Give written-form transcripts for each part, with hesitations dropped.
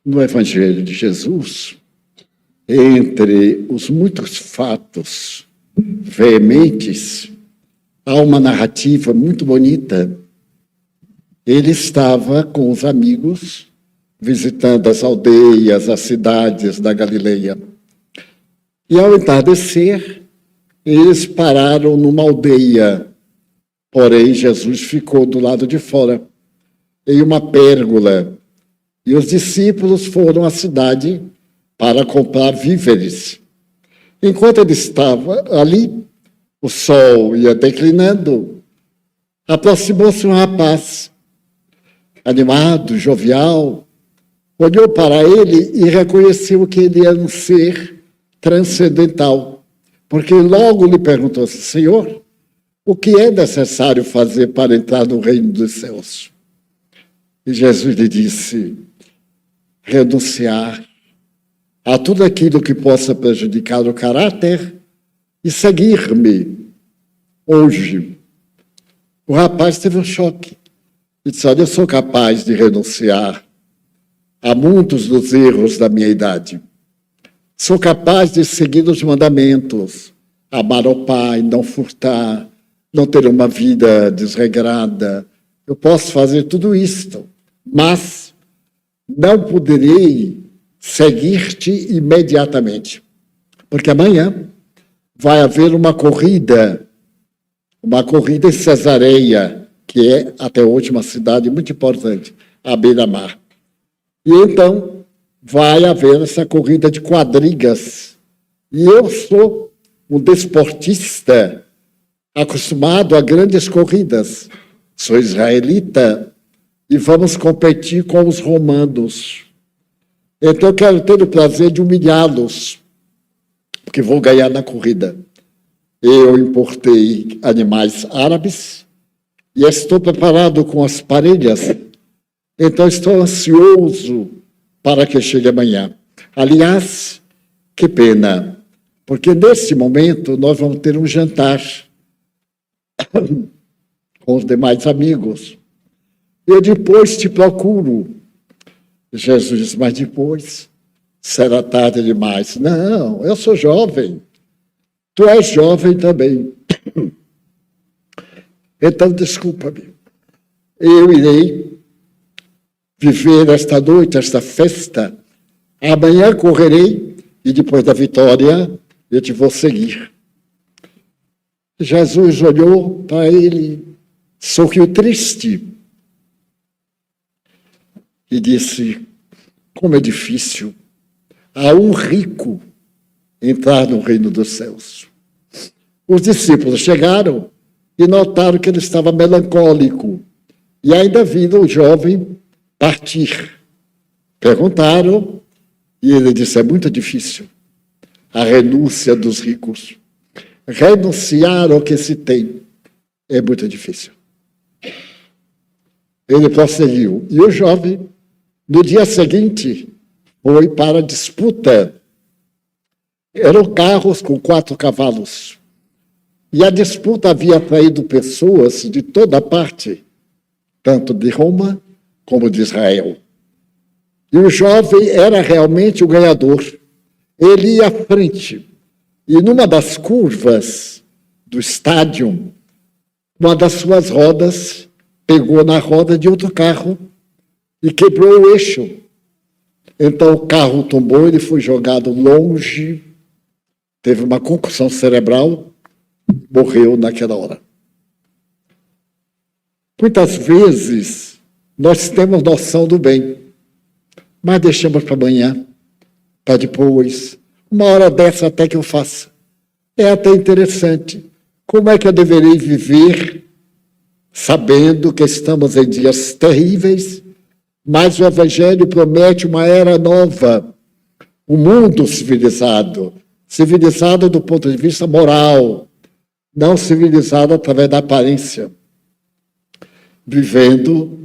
No Evangelho de Jesus, entre os muitos fatos veementes, há uma narrativa muito bonita. Ele estava com os amigos, visitando as aldeias, as cidades da Galileia. E ao entardecer, eles pararam numa aldeia, porém Jesus ficou do lado de fora, em uma pérgola. E os discípulos foram à cidade para comprar víveres. Enquanto ele estava ali, o sol ia declinando, aproximou-se um rapaz, animado, jovial, olhou para ele e reconheceu que ele era um ser transcendental, porque logo lhe perguntou assim: Senhor, o que é necessário fazer para entrar no reino dos céus? E Jesus lhe disse: renunciar a tudo aquilo que possa prejudicar o caráter e seguir-me hoje. O rapaz teve um choque. E disse: olha, eu sou capaz de renunciar a muitos dos erros da minha idade. Sou capaz de seguir os mandamentos, amar ao Pai, não furtar, não ter uma vida desregrada. Eu posso fazer tudo isto, mas não poderei seguir-te imediatamente, porque amanhã vai haver uma corrida em Cesareia, que é até hoje uma cidade muito importante, à beira-mar. E então vai haver essa corrida de quadrigas. E eu sou um desportista acostumado a grandes corridas. Sou israelita e vamos competir com os romanos. Então eu quero ter o prazer de humilhá-los, porque vou ganhar na corrida. Eu importei animais árabes e estou preparado com as parelhas. Então estou ansioso para que chegue amanhã. Aliás, que pena, porque nesse momento nós vamos ter um jantar com os demais amigos. Eu depois te procuro. Jesus disse: mas depois será tarde demais. Não, eu sou jovem. Tu és jovem também. Então, desculpa-me. Eu irei viver esta noite, esta festa. Amanhã correrei e depois da vitória eu te vou seguir. Jesus olhou para ele, sorriu triste e disse: como é difícil a um rico entrar no reino dos céus. Os discípulos chegaram e notaram que ele estava melancólico e ainda viram o jovem partir. Perguntaram e ele disse: é muito difícil a renúncia dos ricos. Renunciar ao que se tem é muito difícil. Ele prosseguiu. E o jovem, no dia seguinte, foi para a disputa. Eram carros com 4 cavalos. E a disputa havia atraído pessoas de toda parte, tanto de Roma como de Israel. E o jovem era realmente o ganhador. Ele ia à frente. E numa das curvas do estádio, uma das suas rodas pegou na roda de outro carro e quebrou o eixo. Então o carro tombou, ele foi jogado longe, teve uma concussão cerebral, morreu naquela hora. Muitas vezes nós temos noção do bem, mas deixamos para amanhã, para depois. Uma hora dessa até que eu faça. É até interessante. Como é que eu deverei viver sabendo que estamos em dias terríveis, mas o Evangelho promete uma era nova, um mundo civilizado, civilizado do ponto de vista moral, não civilizado através da aparência, vivendo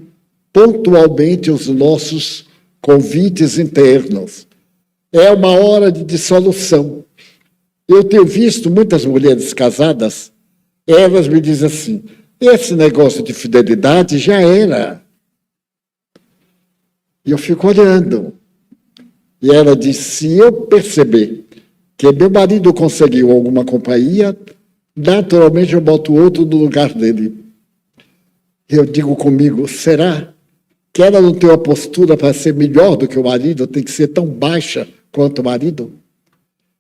pontualmente os nossos convites internos. É uma hora de dissolução. Eu tenho visto muitas mulheres casadas, elas me dizem assim: esse negócio de fidelidade já era. E eu fico olhando. E ela disse, se eu perceber que meu marido conseguiu alguma companhia, naturalmente eu boto outro no lugar dele. Eu digo comigo, será que ela não tem uma postura para ser melhor do que o marido, tem que ser tão baixa quanto o marido?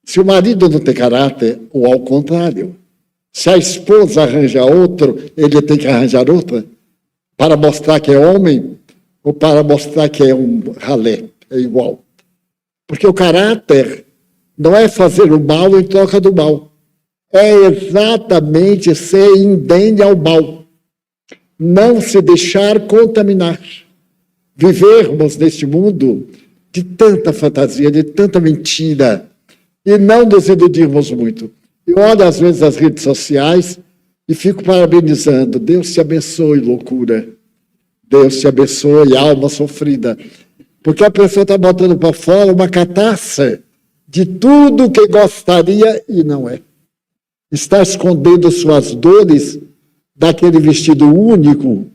Se o marido não tem caráter, ou ao contrário, se a esposa arranja outro, ele tem que arranjar outra, para mostrar que é homem, ou para mostrar que é um ralé, é igual. Porque o caráter não é fazer o mal em troca do mal, é exatamente ser indene ao mal, não se deixar contaminar. Vivermos neste mundo de tanta fantasia, de tanta mentira, e não nos iludirmos muito. Eu olho às vezes as redes sociais e fico parabenizando. Deus te abençoe, loucura. Deus te abençoe, alma sofrida. Porque a pessoa está botando para fora uma catástrofe de tudo que gostaria e não é. Está escondendo suas dores daquele vestido único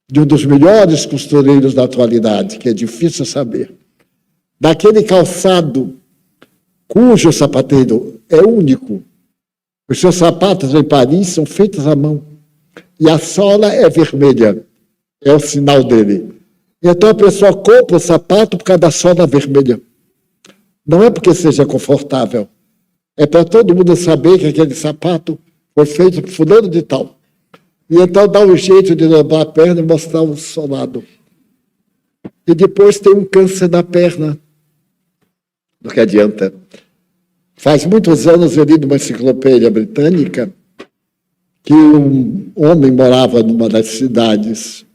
de um dos melhores costureiros da atualidade, que é difícil saber. Daquele calçado cujo sapateiro é único. Os seus sapatos em Paris são feitos à mão. E a sola é vermelha. É o sinal dele. Então a pessoa compra o sapato por causa da sola vermelha. Não é porque seja confortável. É para todo mundo saber que aquele sapato foi feito por fulano de tal. E então dá um jeito de levar a perna e mostrar o solado. E depois tem um câncer na perna. Não que adianta. Faz muitos anos eu li numa enciclopédia britânica que um homem morava numa das cidades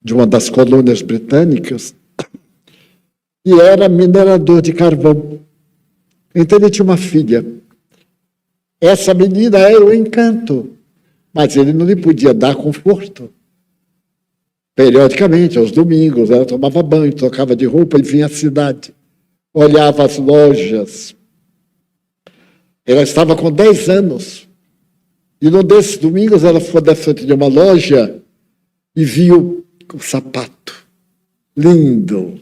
de uma das colônias britânicas e era minerador de carvão. Então ele tinha uma filha. Essa menina era um encanto, mas ele não lhe podia dar conforto. Periodicamente, aos domingos, ela tomava banho, trocava de roupa e vinha à cidade. Olhava as lojas. Ela estava com 10 anos. E num desses domingos ela foi da frente de uma loja e viu o sapato. Lindo.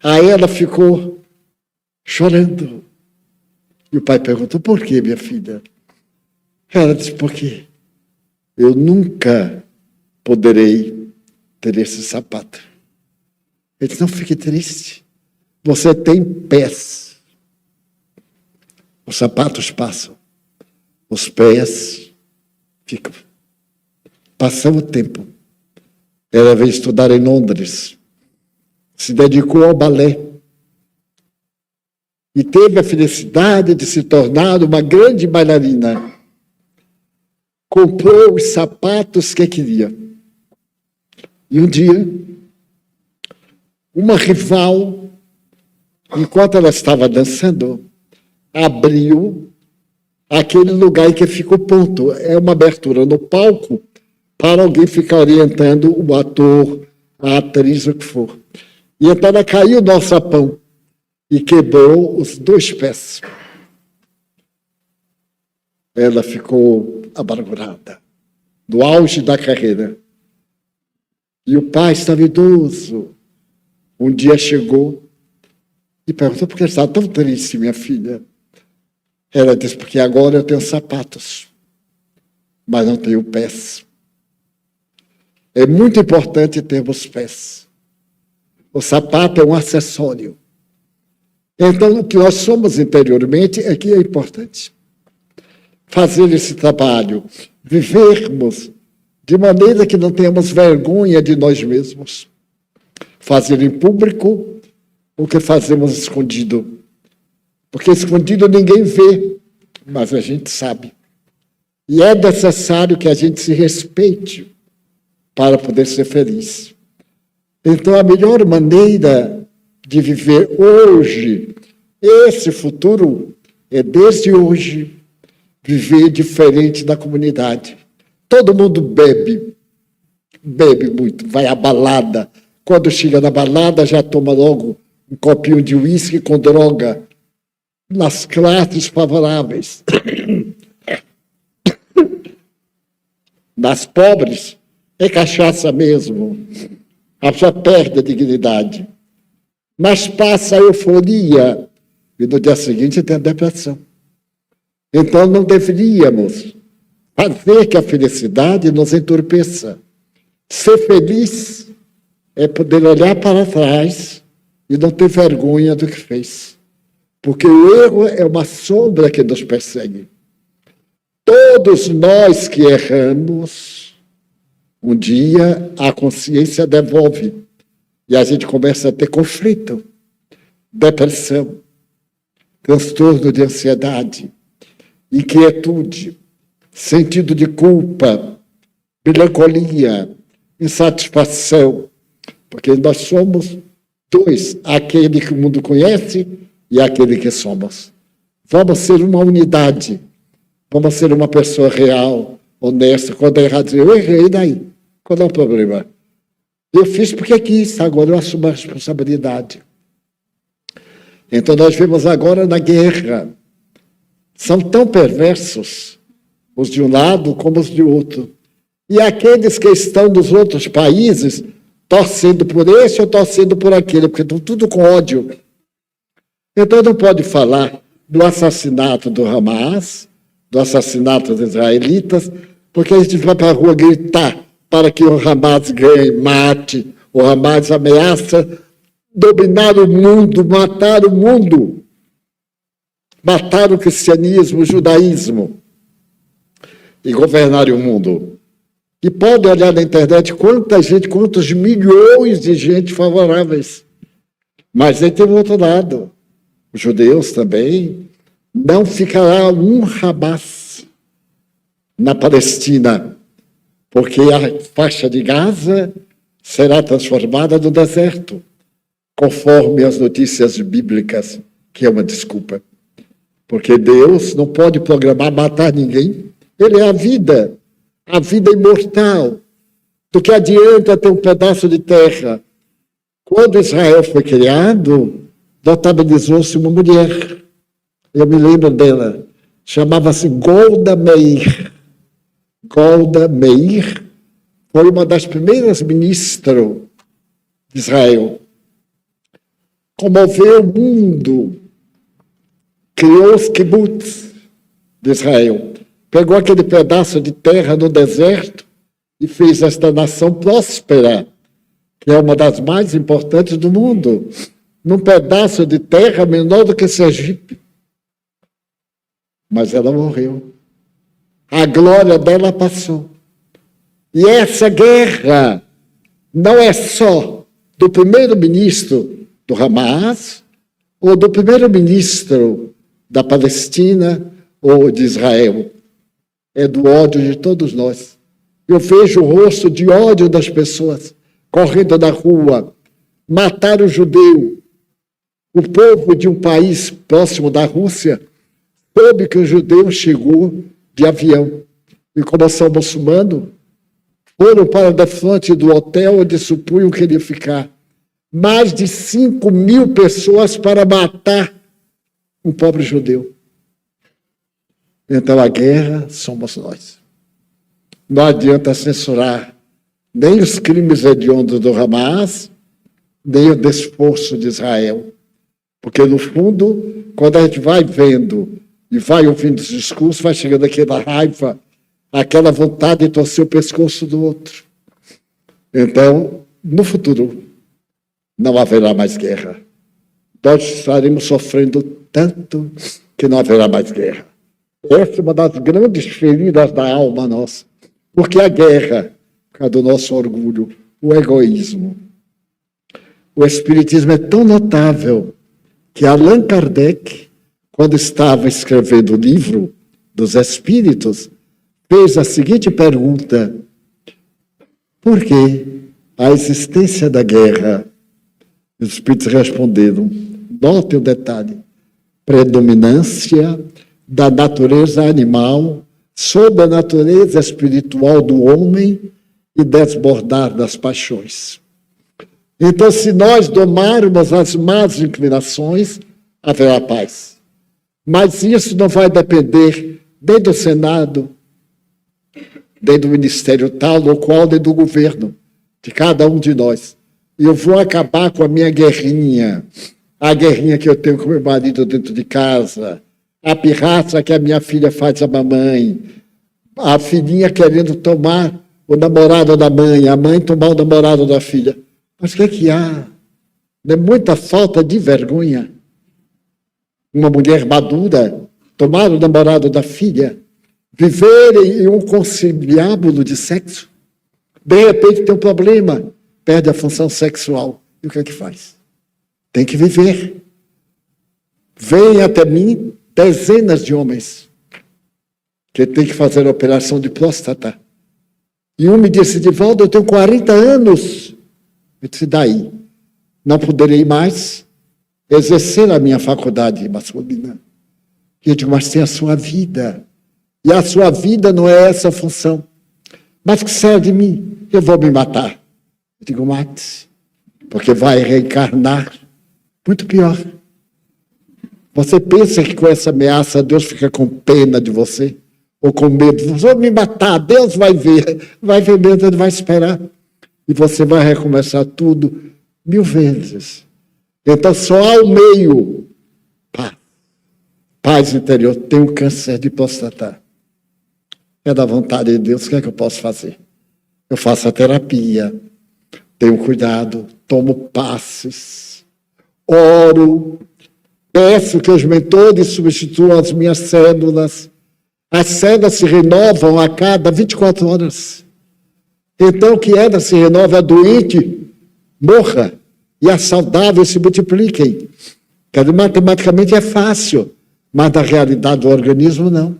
Aí ela ficou chorando. E o pai perguntou, por que, minha filha? Ela disse, porque eu nunca poderei ter esse sapato. Ele disse, não fique triste. Você tem pés. Os sapatos passam. Os pés ficam. Passou o tempo. Ela veio estudar em Londres. Se dedicou ao balé. E teve a felicidade de se tornar uma grande bailarina. Comprou os sapatos que queria. E um dia, uma rival, enquanto ela estava dançando, abriu aquele lugar em que fica o ponto. É uma abertura no palco para alguém ficar orientando o ator, a atriz, o que for. E então ela caiu no alçapão e quebrou os 2 pés. Ela ficou amargurada, no auge da carreira. E o pai estava idoso. Um dia chegou e perguntou por que estava tão triste, minha filha. Ela disse, porque agora eu tenho sapatos, mas não tenho pés. É muito importante termos pés. O sapato é um acessório. Então, o que nós somos interiormente é que é importante. Fazer esse trabalho, vivermos de maneira que não tenhamos vergonha de nós mesmos. Fazer em público o que fazemos escondido. Porque escondido ninguém vê, mas a gente sabe. E é necessário que a gente se respeite para poder ser feliz. Então, a melhor maneira de viver hoje, esse futuro, é desde hoje, viver diferente da comunidade. Todo mundo bebe muito, vai à balada. Quando chega na balada, já toma logo um copinho de uísque com droga, nas classes favoráveis. Nas pobres, é cachaça mesmo. A pessoa perde a dignidade. mas passa a euforia e no dia seguinte tem a depressão. Então não deveríamos fazer que a felicidade nos entorpeça. Ser feliz é poder olhar para trás e não ter vergonha do que fez. Porque o erro é uma sombra que nos persegue. Todos nós que erramos, um dia a consciência devolve e a gente começa a ter conflito, depressão, transtorno de ansiedade, inquietude, sentido de culpa, melancolia, insatisfação, porque nós somos dois, aquele que o mundo conhece e aquele que somos. Vamos ser uma unidade, vamos ser uma pessoa real, honesta. Quando é errado, eu errei, daí? Qual é o problema? Eu fiz porque quis, agora eu assumo a responsabilidade. Então nós vemos agora na guerra, são tão perversos, os de um lado como os de outro. E aqueles que estão nos outros países, torcendo por esse ou torcendo por aquele, porque estão tudo com ódio. Então não pode falar do assassinato do Hamas, do assassinato dos israelitas, porque a gente vai para a rua gritar para que o Hamas ganhe, mate, o Hamas ameaça dominar o mundo, matar o mundo, matar o cristianismo, o judaísmo e governar o mundo. E pode olhar na internet quanta gente, quantos milhões de gente favoráveis. Mas aí tem o outro lado. Os judeus também. Não ficará um Hamas na Palestina, porque a faixa de Gaza será transformada no deserto, conforme as notícias bíblicas, que é uma desculpa. Porque Deus não pode programar matar ninguém. Ele é a vida imortal. Do que adianta ter um pedaço de terra? Quando Israel foi criado, notabilizou-se uma mulher. Eu me lembro dela. Chamava-se Golda Meir. Golda Meir foi uma das primeiras ministras de Israel. Comoveu o mundo. Criou os kibbutz de Israel. Pegou aquele pedaço de terra no deserto e fez esta nação próspera, que é uma das mais importantes do mundo, num pedaço de terra menor do que Sergipe. Mas ela morreu. A glória dela passou. E essa guerra não é só do primeiro-ministro do Hamas ou do primeiro-ministro da Palestina ou de Israel. É do ódio de todos nós. Eu vejo o rosto de ódio das pessoas correndo na rua, matar o judeu. O povo de um país próximo da Rússia soube que o judeu chegou de avião. E como são muçulmanos, foram para a frente do hotel onde supunham que ele ia ficar. Mais de 5.000 pessoas para matar um pobre judeu. Então a guerra somos nós. Não adianta censurar nem os crimes hediondos do Hamas, nem o desforço de Israel. Porque, no fundo, quando a gente vai vendo e vai ouvindo os discursos, vai chegando aquela raiva, aquela vontade de torcer o pescoço do outro. Então, no futuro, não haverá mais guerra. Nós estaremos sofrendo tanto que não haverá mais guerra. Essa é uma das grandes feridas da alma nossa. Porque a guerra, por causa do nosso orgulho, o egoísmo. O Espiritismo é tão notável que Allan Kardec, quando estava escrevendo o livro dos Espíritos, fez a seguinte pergunta: por que a existência da guerra? Os Espíritos responderam, note o detalhe, predominância da natureza animal sobre a natureza espiritual do homem e desbordar das paixões. Então, se nós domarmos as más inclinações, haverá paz. Mas isso não vai depender nem do Senado, nem do Ministério tal ou qual, nem do governo, de cada um de nós. E eu vou acabar com a minha guerrinha. A guerrinha que eu tenho com meu marido dentro de casa. A pirraça que a minha filha faz à mamãe. A filhinha querendo tomar o namorado da mãe. A mãe tomar o namorado da filha. Mas o que há? É muita falta de vergonha. Uma mulher madura tomar o namorado da filha, viver em um conciliábulo de sexo, de repente tem um problema, perde a função sexual. E o que é que faz? Tem que viver. Vem até mim dezenas de homens que têm que fazer a operação de próstata. E um me disse, Divaldo, eu tenho 40 anos. Eu disse, daí? Não poderei mais exercer a minha faculdade masculina. E eu digo, mas tem a sua vida. E a sua vida não é essa função. Mas que serve de mim? Eu vou me matar. Eu digo, mate-se. Porque vai reencarnar muito pior. Você pensa que com essa ameaça Deus fica com pena de você? Ou com medo? Vou me matar, Deus vai ver. Vai ver mesmo, ele vai esperar. E você vai recomeçar tudo 1000 vezes. Então só há o meio. Paz interior, tenho câncer de próstata. É da vontade de Deus, o que é que eu posso fazer? Eu faço a terapia, tenho cuidado, tomo passes, oro, peço que os mentores substituam as minhas células. As células se renovam a cada 24 horas. Então, que ela se renova, a doente morra e a saudável se multipliquem. Matematicamente é fácil, mas na realidade do organismo não.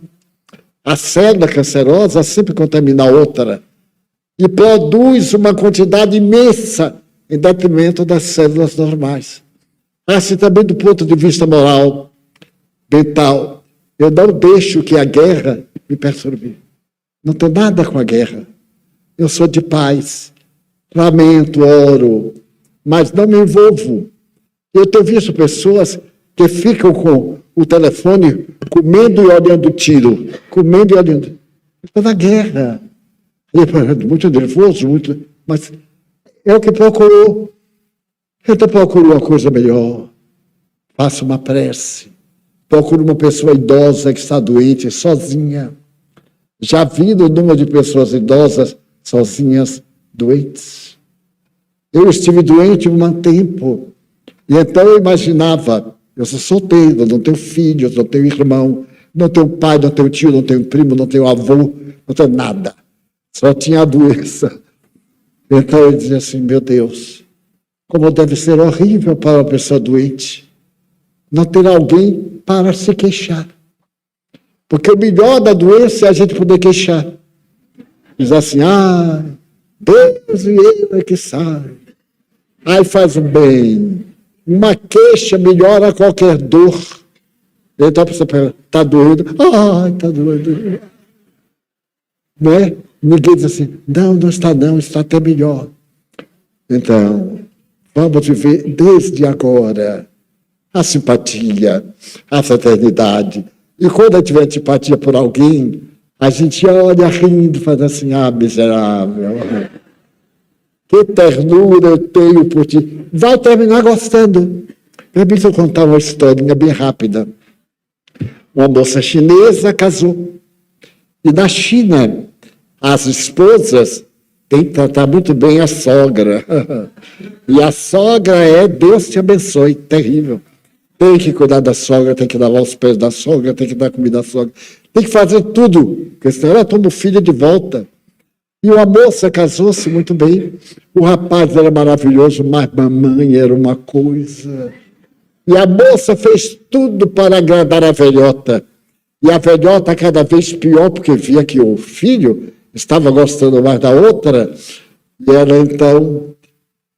A célula cancerosa sempre contamina a outra e produz uma quantidade imensa em detrimento das células normais. Assim também do ponto de vista moral, mental, eu não deixo que a guerra me perturbe. Não tenho nada com a guerra. Eu sou de paz, lamento, oro, mas não me envolvo. Eu tenho visto pessoas que ficam com o telefone comendo e olhando tiro, comendo e olhando. Está na guerra. Muito nervoso, mas é o que procurou. Então procuro uma coisa melhor. Faça uma prece. Procuro uma pessoa idosa que está doente, sozinha. Já vi o número de pessoas idosas sozinhas, doentes. Eu estive doente um tempo. E então eu imaginava, eu sou solteiro, não tenho filhos, não tenho irmão, não tenho pai, não tenho tio, não tenho primo, não tenho avô, não tenho nada. Só tinha a doença. Então eu dizia assim, meu Deus, como deve ser horrível para uma pessoa doente não ter alguém para se queixar. Porque o melhor da doença é a gente poder queixar. Diz assim, Deus e ele é que sabe. Aí faz o bem. Uma queixa melhora qualquer dor. Então a pessoa pergunta, está doendo? Está doendo. Não é? Ninguém diz assim, não está não, está até melhor. Então, vamos viver desde agora a simpatia, a fraternidade. E quando eu tiver antipatia por alguém, a gente olha rindo e faz assim, miserável. Que ternura eu tenho por ti. Vai terminar gostando. Permita eu contar uma historinha bem rápida. Uma moça chinesa casou. E na China, as esposas têm que tratar muito bem a sogra. E a sogra é Deus te abençoe, terrível. Tem que cuidar da sogra, tem que lavar os pés da sogra, tem que dar comida à sogra. Tem que fazer tudo, porque senão ela toma o filho de volta. E uma moça casou-se muito bem. O rapaz era maravilhoso, mas mamãe era uma coisa. E a moça fez tudo para agradar a velhota. E a velhota cada vez pior, porque via que o filho estava gostando mais da outra. E ela então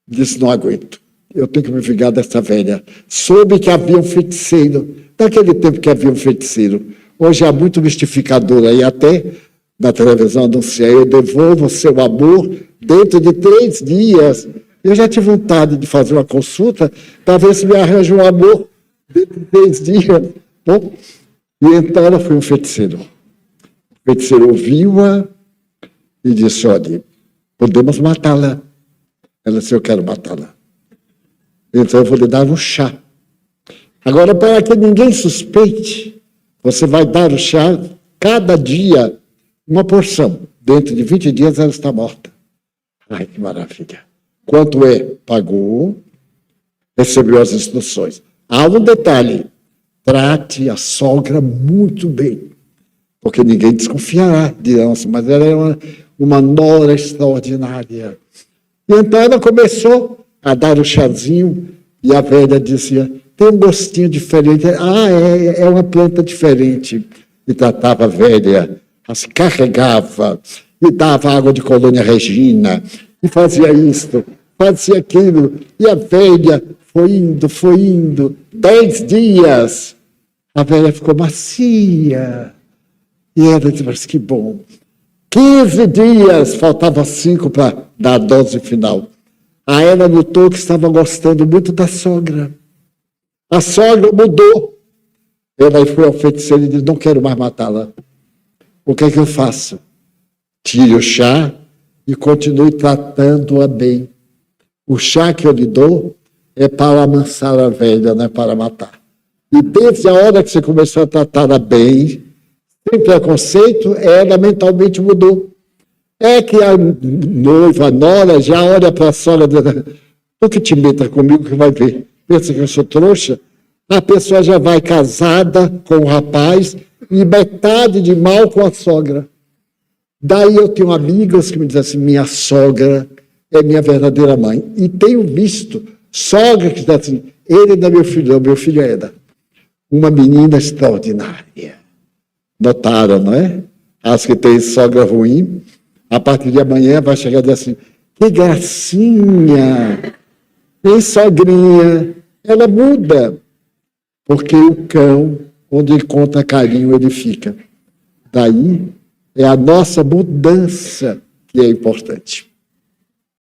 disse, não aguento. Eu tenho que me vingar dessa velha. Soube que havia um feiticeiro. Naquele tempo que havia um feiticeiro. Hoje há muito mistificador aí, até na televisão anuncia, eu devolvo o seu amor dentro de 3 dias. Eu já tive vontade de fazer uma consulta para ver se me arranja um amor dentro de 3 dias. Bom, e então ela foi um feiticeiro. O feiticeiro ouviu-a e disse, olha, podemos matá-la. Ela disse, eu quero matá-la. Então eu vou lhe dar um chá. Agora, para que ninguém suspeite, você vai dar o chá cada dia, uma porção. Dentro de 20 dias ela está morta. Ai, que maravilha. Quanto é? Pagou, recebeu as instruções. Há um detalhe, trate a sogra muito bem, porque ninguém desconfiará, dirão assim, mas ela é uma nora extraordinária. E então ela começou a dar o chazinho, e a velha dizia, tem um gostinho diferente. Ah, é uma planta diferente. E tratava a velha, se carregava, e dava água de Colônia Regina, e fazia isto, fazia aquilo. E a velha foi indo. 10 dias, a velha ficou macia. E ela disse, mas que bom. 15 dias, faltava 5 para dar a dose final. Aí ela notou que estava gostando muito da sogra. A sogra mudou. Ela foi ao feiticeiro e disse, não quero mais matá-la. O que é que eu faço? Tire o chá e continue tratando-a bem. O chá que eu lhe dou é para amansar a velha, não é para matar. E desde a hora que você começou a tratá-la bem, sem preconceito, ela mentalmente mudou. É que a noiva, a nora, já olha para a sogra, tu que te meta comigo que vai ver. Pensa que eu sou trouxa? A pessoa já vai casada com o rapaz e metade de mal com a sogra. Daí eu tenho amigas que me dizem assim, minha sogra é minha verdadeira mãe. E tenho visto sogra que diz assim, ele não é meu filho, não, meu filho é uma menina extraordinária. Notaram, não é? As que têm sogra ruim, a partir de amanhã vai chegar e dizer assim, que gracinha, tem sogrinha, ela muda. Porque o cão, onde encontra carinho, ele fica. Daí é a nossa mudança que é importante.